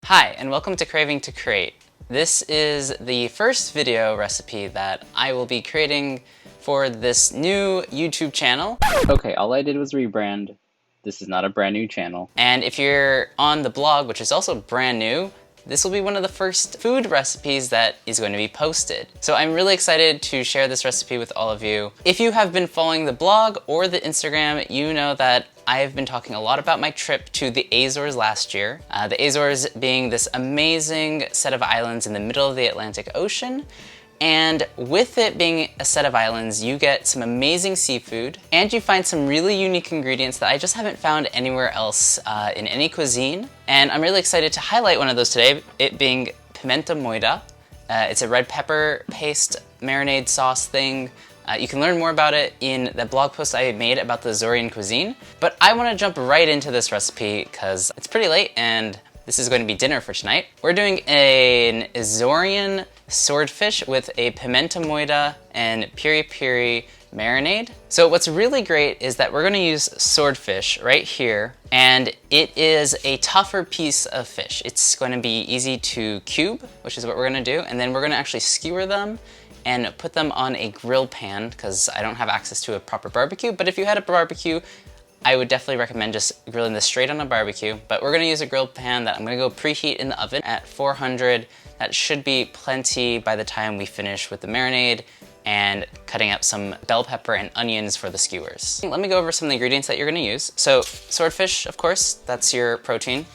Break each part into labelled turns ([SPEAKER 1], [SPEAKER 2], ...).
[SPEAKER 1] Hi, and welcome to Craving to Create. This is the first video recipe that I will be creating for this new YouTube channel.
[SPEAKER 2] Okay, all I did was rebrand. This is not a brand new channel.
[SPEAKER 1] And if you're on the blog, which is also brand new, this will be one of the first food recipes that is going to be posted. So I'm really excited to share this recipe with all of you. If you have been following the blog or the Instagram, you know that I have been talking a lot about my trip to the Azores last year. The Azores being this amazing set of islands in the middle of the Atlantic Ocean. And with it being a set of islands, you get some amazing seafood and you find some really unique ingredients that I just haven't found anywhere else in any cuisine. And I'm really excited to highlight one of those today, it being Pimenta Moida. It's a red pepper paste marinade sauce thing. You can learn more about it in the blog post I made about the Azorean Cuisine. But I want to jump right into this recipe because it's pretty late and this is going to be dinner for tonight. We're doing an Azorean swordfish with a Pimenta Moida and piri-piri marinade. So what's really great is that we're going to use swordfish right here, and it is a tougher piece of fish. It's going to be easy to cube, which is what we're going to do, and then we're going to actually skewer them and put them on a grill pan because I don't have access to a proper barbecue, but if you had a barbecue, I would definitely recommend just grilling this straight on a barbecue, but we're gonna use a grill pan that I'm gonna go preheat in the oven at 400. That should be plenty by the time we finish with the marinade and cutting up some bell pepper and onions for the skewers. Let me go over some of the ingredients that you're gonna use. So swordfish, of course, that's your protein.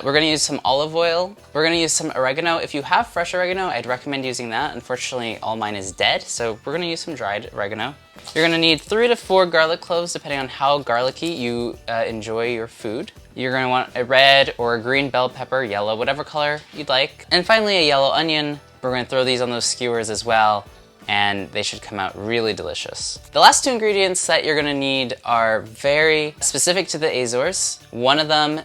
[SPEAKER 1] We're gonna use some olive oil. We're gonna use some oregano. If you have fresh oregano, I'd recommend using that. Unfortunately, all mine is dead, so we're gonna use some dried oregano. You're gonna need 3 to 4 garlic cloves, depending on how garlicky you enjoy your food. You're gonna want a red or a green bell pepper, yellow, whatever color you'd like. And finally, a yellow onion. We're gonna throw these on those skewers as well, and they should come out really delicious. The last 2 ingredients that you're gonna need are very specific to the Azores. One of them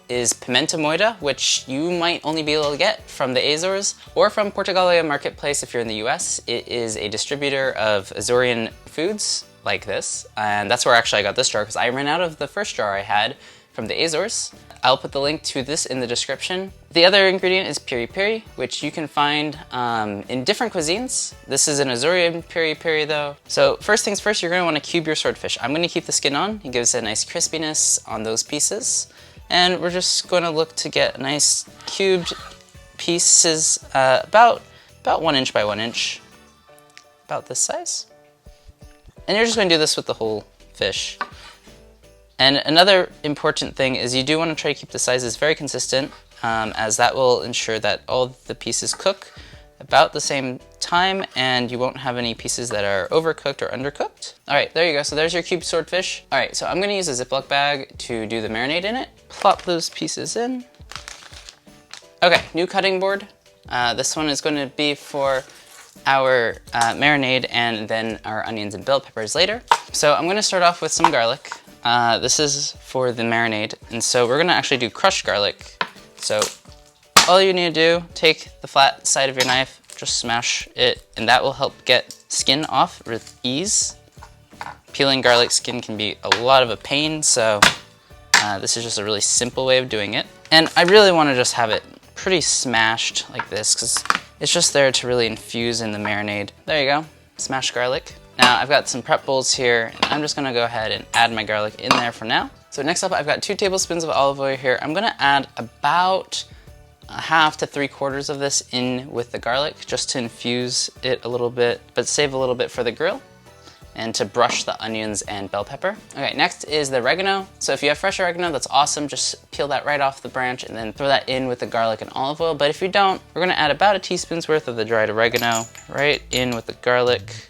[SPEAKER 1] is Pimenta Moida, which you might only be able to get from the Azores or from Portugalia Marketplace if you're in the US. It is a distributor of Azorean foods like this, and that's where actually I got this jar because I ran out of the first jar I had from the Azores. I'll put the link to this in the description. The other ingredient is piri-piri, which you can find in different cuisines. This is an Azorean piri-piri though. So first things first, you're gonna wanna cube your swordfish. I'm gonna keep the skin on. It gives a nice crispiness on those pieces. And we're just going to look to get nice cubed pieces, about 1 inch by 1 inch, about this size. And you're just going to do this with the whole fish. And another important thing is you do want to try to keep the sizes very consistent, as that will ensure that all the pieces cook about the same time and you won't have any pieces that are overcooked or undercooked. All right, there you go. So there's your cubed swordfish. All right, so I'm gonna use a Ziploc bag to do the marinade in it. Plop those pieces in. Okay, new cutting board. This one is gonna be for our marinade and then our onions and bell peppers later. So I'm gonna start off with some garlic. This is for the marinade. And so we're gonna actually do crushed garlic. So all you need to do, take the flat side of your knife, just smash it, and that will help get skin off with ease. Peeling garlic skin can be a lot of a pain, so this is just a really simple way of doing it. And I really want to just have it pretty smashed like this, because it's just there to really infuse in the marinade. There you go, smashed garlic. Now I've got some prep bowls here, and I'm just gonna go ahead and add my garlic in there for now. So next up, I've got 2 tablespoons of olive oil here. I'm gonna add about 1/2 to 3/4 of this in with the garlic just to infuse it a little bit, but save a little bit for the grill and to brush the onions and bell pepper. Okay, next is the oregano. So if you have fresh oregano, that's awesome. Just peel that right off the branch and then throw that in with the garlic and olive oil. But if you don't, we're gonna add about a teaspoon's worth of the dried oregano right in with the garlic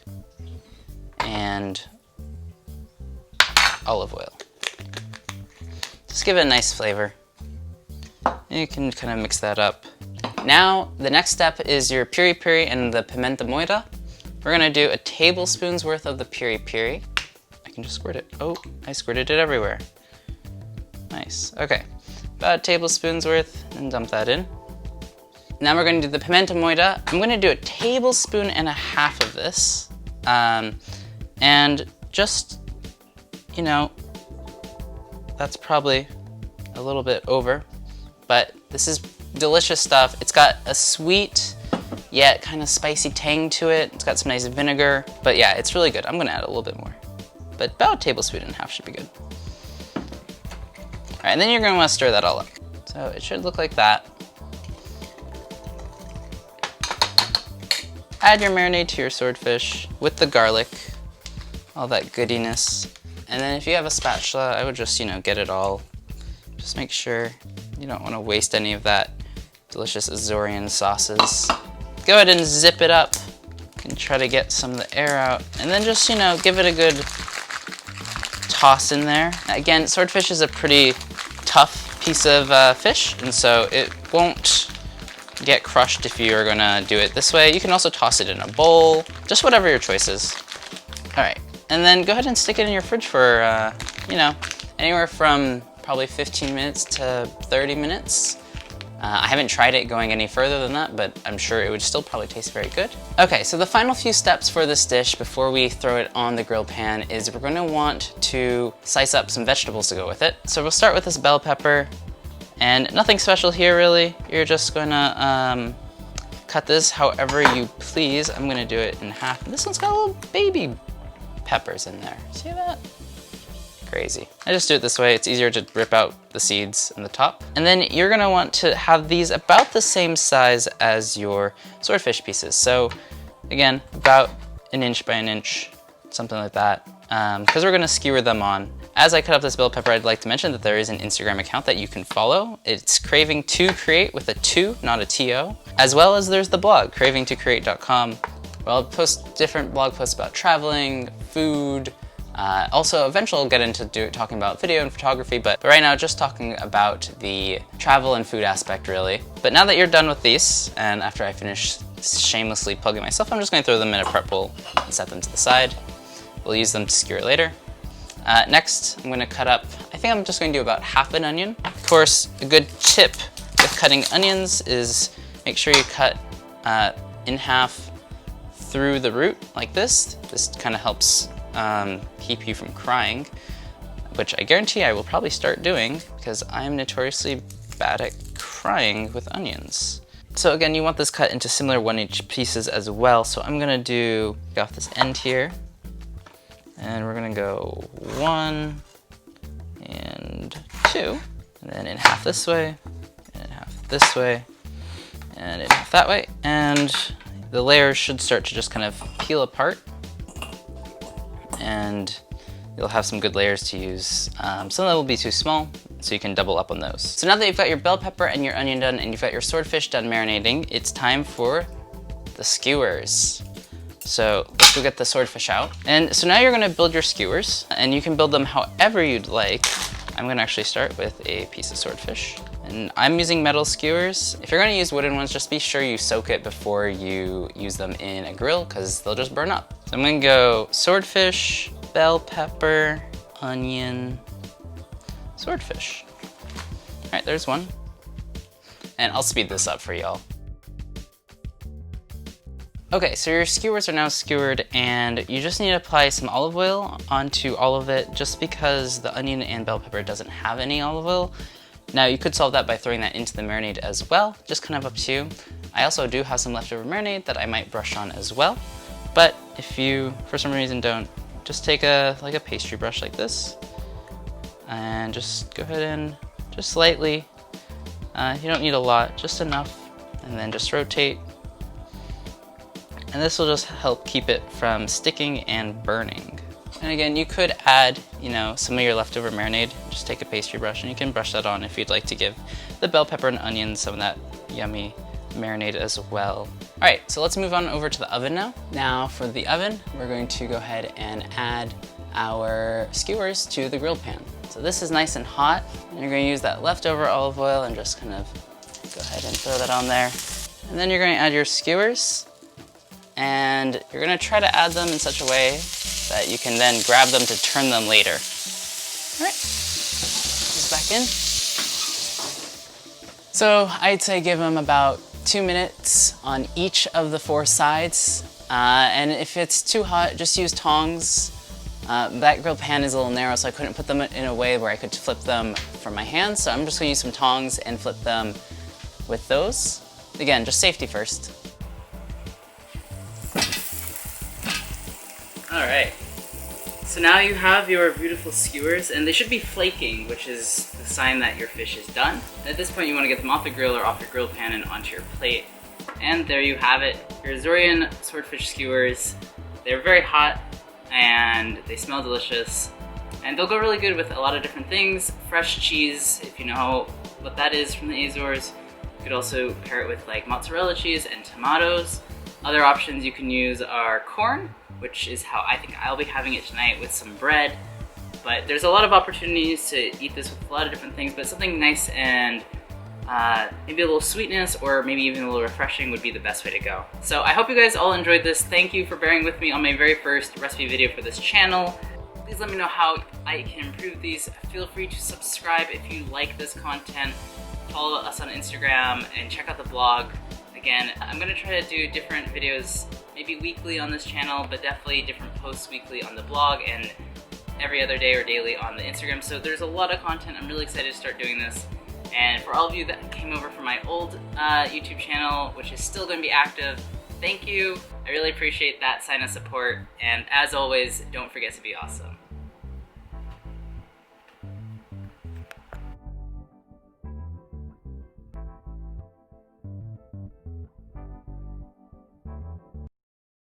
[SPEAKER 1] and olive oil. Just give it a nice flavor. You can kind of mix that up. Now, the next step is your piri-piri and the Pimenta Moida. We're gonna do a tablespoon's worth of the piri-piri. I can just squirt it. Oh, I squirted it everywhere. Nice, okay. About a tablespoon's worth, and dump that in. Now we're gonna do the Pimenta Moida. I'm gonna do a tablespoon and a half of this. And just, you know, that's probably a little bit over. But this is delicious stuff. It's got a sweet yet kind of spicy tang to it. It's got some nice vinegar, but yeah, it's really good. I'm gonna add a little bit more, but about a tablespoon and a half should be good. All right, and then you're gonna wanna stir that all up. So it should look like that. Add your marinade to your swordfish with the garlic, all that goodiness. And then if you have a spatula, I would just, get it all. Just make sure you don't want to waste any of that delicious Azorean sauces. Go ahead and zip it up. You can try to get some of the air out. And then just, give it a good toss in there. Again, swordfish is a pretty tough piece of fish, and so it won't get crushed if you're gonna do it this way. You can also toss it in a bowl, just whatever your choice is. All right, and then go ahead and stick it in your fridge for, anywhere from probably 15 minutes to 30 minutes. I haven't tried it going any further than that, but I'm sure it would still probably taste very good. Okay, so the final few steps for this dish before we throw it on the grill pan is we're gonna want to slice up some vegetables to go with it. So we'll start with this bell pepper, and nothing special here really. You're just gonna cut this however you please. I'm gonna do it in half. This one's got little baby peppers in there. See that? Crazy. I just do it this way. It's easier to rip out the seeds in the top. And then you're gonna want to have these about the same size as your swordfish pieces. So again, about 1 inch by 1 inch, something like that. Because we're gonna skewer them on. As I cut up this bell pepper, I'd like to mention that there is an Instagram account that you can follow. It's Craving to Create with a 2, not a T-O. As well as there's the blog, cravingtocreate.com, where I'll post different blog posts about traveling, food. Also, eventually I'll get into talking about video and photography, but right now just talking about the travel and food aspect really. But now that you're done with these, and after I finish shamelessly plugging myself, I'm just gonna throw them in a prep bowl and set them to the side. We'll use them to skewer later. Next, I'm gonna cut up, I think I'm just gonna do about half an onion. Of course, a good tip with cutting onions is make sure you cut in half through the root like this. This kind of helps keep you from crying, which I guarantee I will probably start doing because I'm notoriously bad at crying with onions. So again, you want this cut into similar 1 inch pieces as well. So I'm gonna get off this end here, and we're gonna go 1 and 2, and then in half this way, and in half this way, and in half that way. And the layers should start to just kind of peel apart, and you'll have some good layers to use. Some that will be too small, so you can double up on those. So now that you've got your bell pepper and your onion done, and you've got your swordfish done marinating, it's time for the skewers. So let's go get the swordfish out. And so now you're gonna build your skewers, and you can build them however you'd like. I'm gonna actually start with a piece of swordfish. And I'm using metal skewers. If you're gonna use wooden ones, just be sure you soak it before you use them in a grill, because they'll just burn up. So I'm gonna go swordfish, bell pepper, onion, swordfish. All right, there's one. And I'll speed this up for y'all. Okay, so your skewers are now skewered, and you just need to apply some olive oil onto all of it, just because the onion and bell pepper doesn't have any olive oil. Now you could solve that by throwing that into the marinade as well, just kind of up to you. I also do have some leftover marinade that I might brush on as well, but if you, for some reason, don't, just take a pastry brush like this, and just go ahead and just lightly, you don't need a lot, just enough, and then just rotate. And this will just help keep it from sticking and burning. And again, you could add, some of your leftover marinade. Just take a pastry brush and you can brush that on if you'd like to give the bell pepper and onions some of that yummy marinade as well. All right, so let's move on over to the oven now. Now for the oven, we're going to go ahead and add our skewers to the grill pan. So this is nice and hot, and you're gonna use that leftover olive oil and just kind of go ahead and throw that on there. And then you're gonna add your skewers, and you're gonna try to add them in such a way that you can then grab them to turn them later. All right, this back in. So I'd say give them about 2 minutes on each of the 4 sides. And if it's too hot, just use tongs. That grill pan is a little narrow, so I couldn't put them in a way where I could flip them from my hands. So I'm just gonna use some tongs and flip them with those. Again, just safety first. All right. So now you have your beautiful skewers, and they should be flaking, which is the sign that your fish is done. At this point, you want to get them off the grill or off your grill pan and onto your plate. And there you have it, your Azorean swordfish skewers. They're very hot, and they smell delicious. And they'll go really good with a lot of different things. Fresh cheese, if you know what that is from the Azores. You could also pair it with like mozzarella cheese and tomatoes. Other options you can use are corn, which is how I think I'll be having it tonight with some bread. But there's a lot of opportunities to eat this with a lot of different things, but something nice and maybe a little sweetness or maybe even a little refreshing would be the best way to go. So I hope you guys all enjoyed this. Thank you for bearing with me on my very first recipe video for this channel. Please let me know how I can improve these. Feel free to subscribe if you like this content. Follow us on Instagram and check out the blog. Again, I'm going to try to do different videos, maybe weekly on this channel, but definitely different posts weekly on the blog and every other day or daily on the Instagram. So there's a lot of content. I'm really excited to start doing this. And for all of you that came over from my old YouTube channel, which is still going to be active, thank you. I really appreciate that sign of support. And as always, don't forget to be awesome.